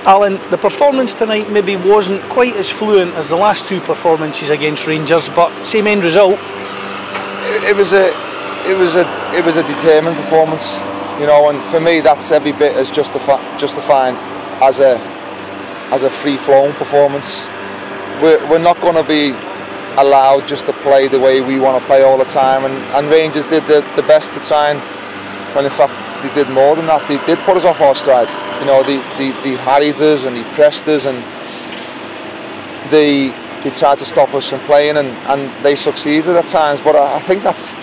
Alan, the performance tonight maybe wasn't quite as fluent as the last two performances against Rangers, but same end result. It was a determined performance, you know, and for me that's every bit as justifying as a free-flowing performance. We're not going to be allowed just to play the way we want to play all the time, and Rangers did the best to try and, when in fact they did more than that. They did put us off our stride. You know, they harried us and they pressed us, and they tried to stop us from playing, and they succeeded at times. But I think that's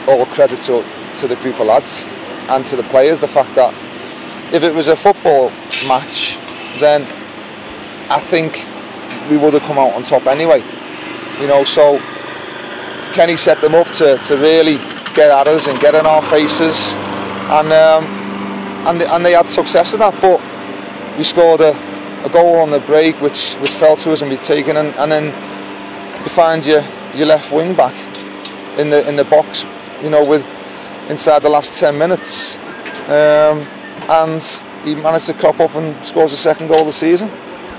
all credit to the group of lads and to the players. The fact that if it was a football match, then I think we would have come out on top anyway. You know, so Kenny set them up to really get at us and get in our faces, and they had success with that. But we scored a goal on the break which fell to us and we'd taken, and then you find your left wing back in the box, you know, with inside the last 10 minutes, and he managed to crop up and scores the second goal of the season.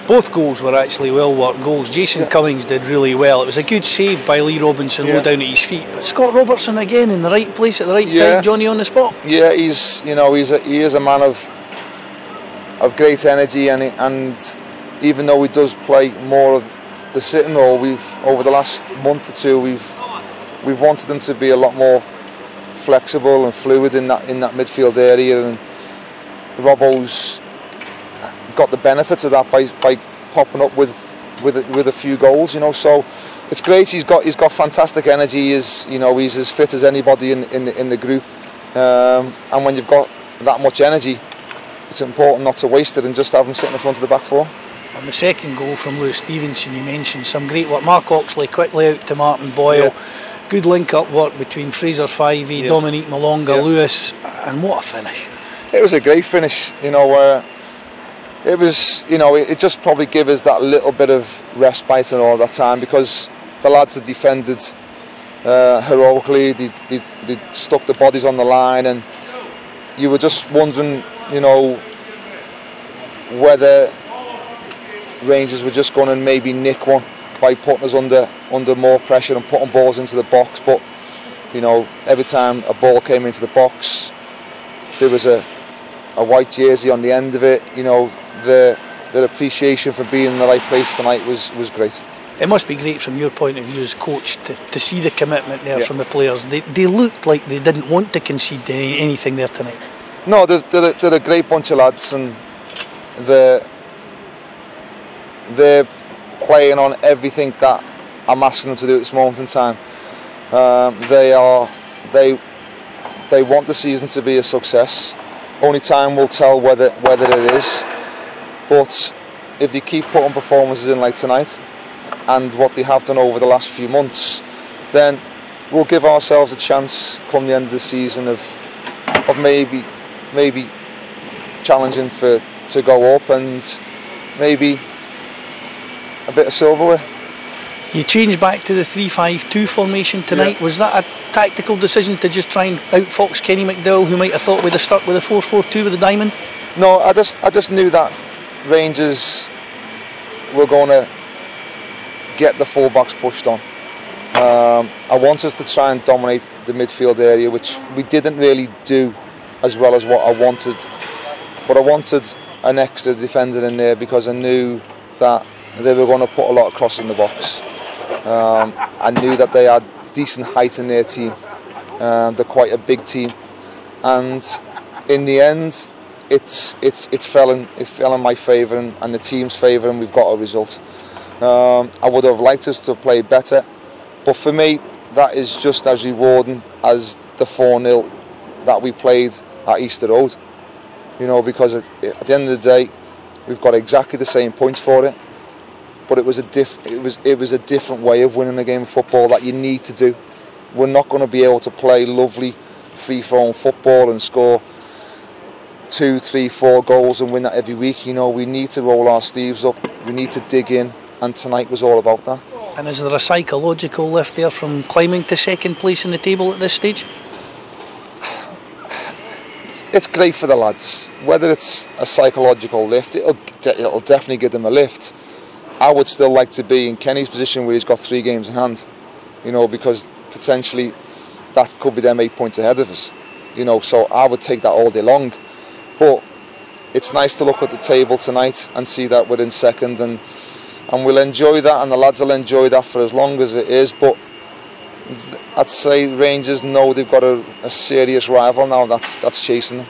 Both goals were actually well worked goals. Jason Cummings did really well. It was a good save by Lee Robinson, low down at his feet. But Scott Robertson again in the right place at the right time. Johnny on the spot. Yeah, he is a man of great energy, and even though he does play more of the sitting role, over the last month or two we've wanted him to be a lot more flexible and fluid in that midfield area, and Robbo's got the benefits of that by popping up with a few goals, you know. So it's great. He's got fantastic energy. He's as fit as anybody in the group, and when you've got that much energy, it's important not to waste it and just have him sitting in front of the back four. On the second goal from Lewis Stevenson, you mentioned some great work. MarkOxley quickly out to Martin Boyle. Good link-up work between Fraser Fivey, Dominique Malonga, Lewis, and what a finish! It was a great finish, you know. It was, you know, it just probably gave us that little bit of respite and all that time, because the lads had defended heroically. They stuck the bodies on the line, and you were just wondering, you know, whether Rangers were just going to maybe nick one by putting us under more pressure and putting balls into the box. But, you know, every time a ball came into the box, there was a white jersey on the end of it. You know, the appreciation for being in the right place tonight was great. It must be great from your point of view as coach to see the commitment there from the players. They looked like they didn't want to concede anything there tonight. No, they're a great bunch of lads, and they're playing on everything that I'm asking them to do at this moment in time. They want the season to be a success. Only time will tell whether it is. But if they keep putting performances in like tonight, and what they have done over the last few months, then we'll give ourselves a chance come the end of the season of maybe challenging to go up, and maybe a bit of silverware. You changed back to the 3-5-2 formation tonight. Was that a tactical decision to just try and outfox Kenny McDowell, who might have thought we'd have stuck with a 4-4-2 with the diamond? No, I just knew that Rangers were going to get the full-backs pushed on. I wanted us to try and dominate the midfield area, which we didn't really do as well as what I wanted. But I wanted an extra defender in there because I knew that they were going to put a lot of crosses in the box. I knew that they had decent height in their team. They're quite a big team, and in the end, it fell in my favour and the team's favour, and we've got a result. I would have liked us to play better, but for me, that is just as rewarding as the 4-0 that we played at Easter Road. You know, because at the end of the day, we've got exactly the same points for it. But it was a different way of winning a game of football that you need to do. We're not going to be able to play lovely free-flowing football and score 2, 3, 4 goals and win that every week. You know, we need to roll our sleeves up. We need to dig in, and tonight was all about that. And is there a psychological lift there from climbing to second place in the table at this stage? it's great for the lads. Whether it's a psychological lift, it'll definitely give them a lift. I would still like to be in Kenny's position where he's got 3 games in hand, you know, because potentially that could be them 8 points ahead of us, you know, so I would take that all day long. But it's nice to look at the table tonight and see that we're in second, and we'll enjoy that, and the lads will enjoy that for as long as it is. But I'd say Rangers know they've got a serious rival now that's chasing them.